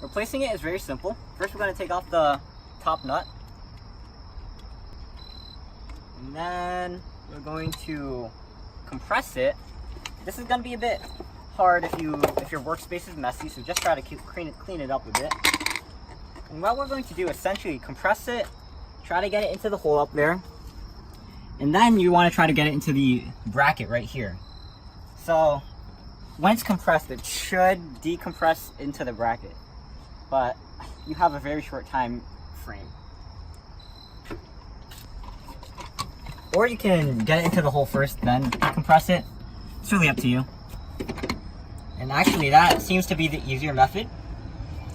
Replacing it is very simple. First we're going to take off the top nut. And then we're going to compress it. This is going to be a bit hard if your workspace is messy, so just try to clean it up a bit. And what we're going to do is essentially compress it, try to get it into the hole up there, and then you want to try to get it into the bracket right here. So when it's compressed, it should decompress into the bracket, but you have a very short time frame. Or you can get it into the hole first, then decompress it. It's really up to you. And actually that seems to be the easier method.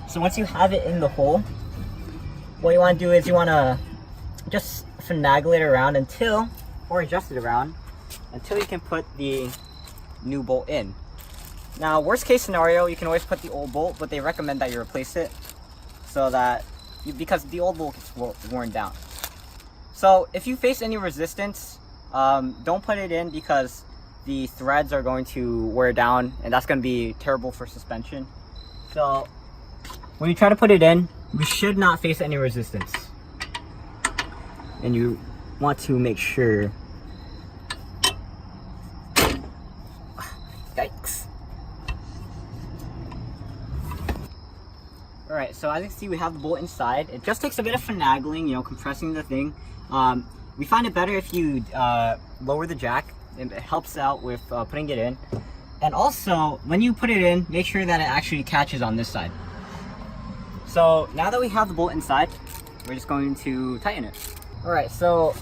So once you have it in the hole, what you want to do is you want to just finagle it around until, or adjust it around, until you can put the new bolt in. Now, worst case scenario, you can always put the old bolt, but they recommend that you replace it so that, because the old bolt gets worn down. So if you face any resistance, don't put it in because the threads are going to wear down and that's going to be terrible for suspension. So when you try to put it in, you should not face any resistance. And you want to make sure. Yikes. Alright, so as you can see, we have the bolt inside. It just takes a bit of finagling, compressing the thing. We find it better if you lower the jack. It helps out with putting it in. And also, when you put it in, make sure that it actually catches on this side. So now that we have the bolt inside, we're just going to tighten it. Alright, so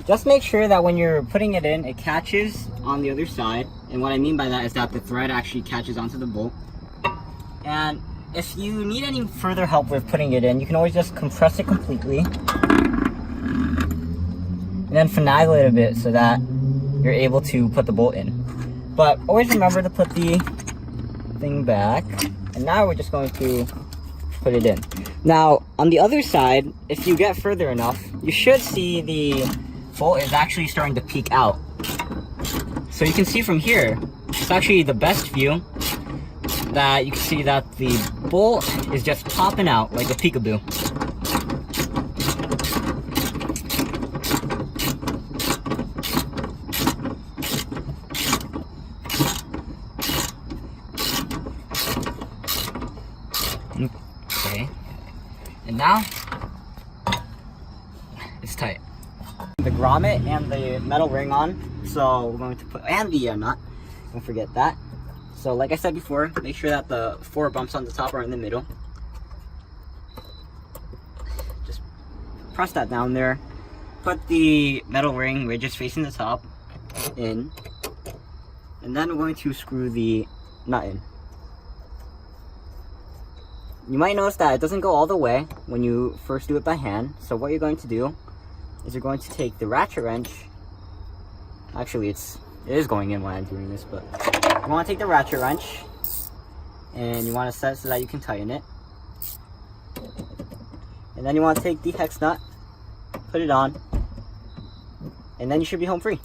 just make sure that when you're putting it in, it catches on the other side. And what I mean by that is that the thread actually catches onto the bolt. And if you need any further help with putting it in, you can always just compress it completely. And then finagle it a bit so that you're able to put the bolt in. But always remember to put the thing back. And now we're just going to put it in. Now, on the other side, if you get further enough, you should see the bolt is actually starting to peek out. So you can see from here, it's actually the best view, that you can see that the bolt is just popping out like a peekaboo. Okay, and now it's tight. The grommet and the metal ring on, so we're going to put, and the nut, don't forget that. So like I said before, make sure that the 4 bumps on the top are in the middle. Just press that down there. Put the metal ring ridges facing the top in, and then we're going to screw the nut in. You might notice that it doesn't go all the way when you first do it by hand. So what you're going to do is you're going to take the ratchet wrench. Actually, it is going in while I'm doing this, but you want to take the ratchet wrench and you want to set it so that you can tighten it. And then you want to take the hex nut, put it on, and then you should be home free.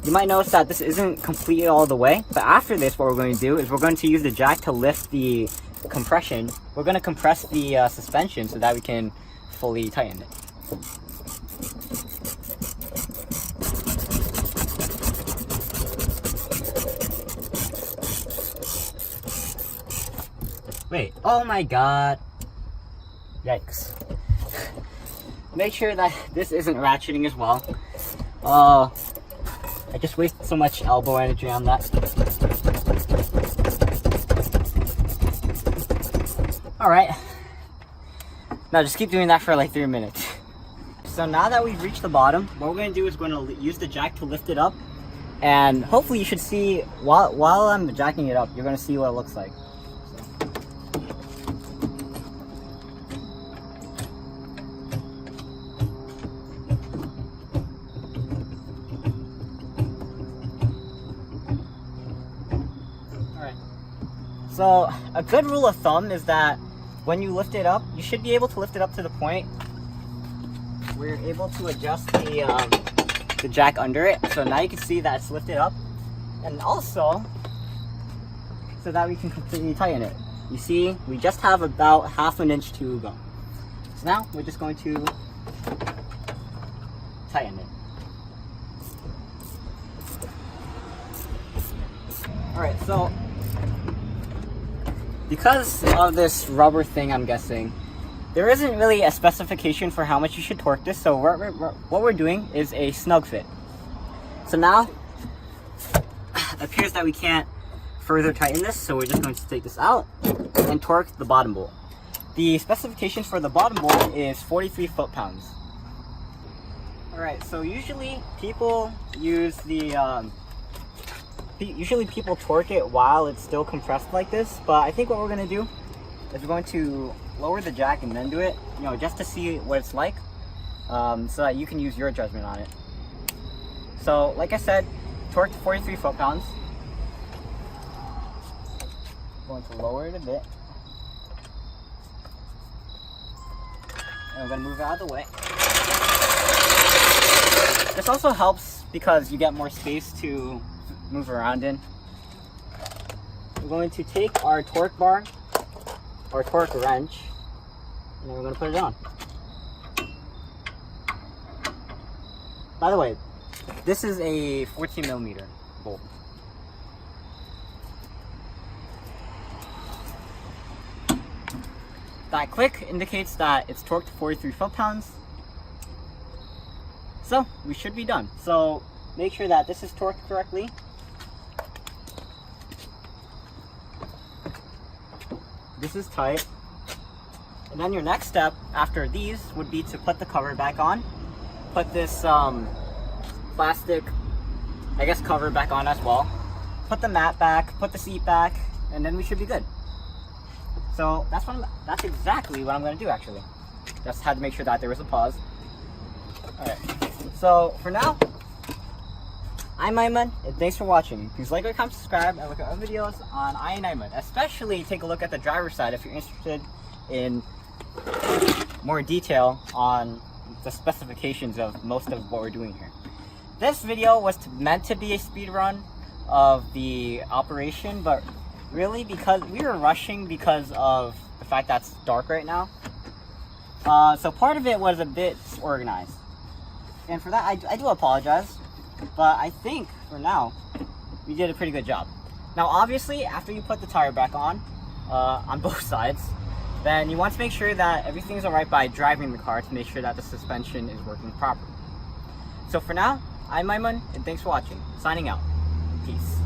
You might notice that this isn't completed all the way, but after this, what we're going to do is we're going to use the jack to lift the compression. We're going to compress the suspension so that we can fully tighten it. Wait, oh my god. Yikes. Make sure that this isn't ratcheting as well. I just wasted so much elbow energy on that. Alright. Now just keep doing that for like 3 minutes. So now that we've reached the bottom, what we're going to do is we're going to use the jack to lift it up. And hopefully you should see, while I'm jacking it up, you're going to see what it looks like. So a good rule of thumb is that when you lift it up, you should be able to lift it up to the point where you're able to adjust the jack under it. So now you can see that it's lifted up. And also, so that we can completely tighten it. You see, we just have about 1/2 inch to go. So now we're just going to tighten it. Alright, so because of this rubber thing, I'm guessing, there isn't really a specification for how much you should torque this, so what we're doing is a snug fit. So now, it appears that we can't further tighten this, so we're just going to take this out and torque the bottom bolt. The specification for the bottom bolt is 43 foot-pounds. Alright, so usually people use the, usually people torque it while it's still compressed like this, but I think what we're going to do is we're going to lower the jack and then do it, you know, just to see what it's like, so that you can use your judgment on it. So, like I said, torque to 43 foot-pounds. Going to lower it a bit. And we're going to move it out of the way. This also helps because you get more space to move around in. We're going to take our torque bar, or torque wrench, and then we're going to put it on. By the way, this is a 14mm bolt. That click indicates that it's torqued to 43 foot-pounds. So we should be done. So make sure that this is torqued correctly. This is tight. And then your next step after these would be to put the cover back on. Put this plastic, I guess, cover back on as well. Put the mat back, put the seat back, and then we should be good. So that's exactly what I'm going to do, actually. Just had to make sure that there was a pause. Alright, so for now, I'm Aiman, and thanks for watching. Please like, comment, subscribe, and look at other videos on EyeOnAiman. Especially take a look at the driver's side if you're interested in more detail on the specifications of most of what we're doing here. This video was meant to be a speed run of the operation, but really because we were rushing because of the fact that it's dark right now. So part of it was a bit disorganized. And for that, I do apologize. But I think, for now, we did a pretty good job. Now, obviously, after you put the tire back on both sides, then you want to make sure that everything's alright by driving the car to make sure that the suspension is working properly. So for now, I'm Aiman, and thanks for watching. Signing out. Peace.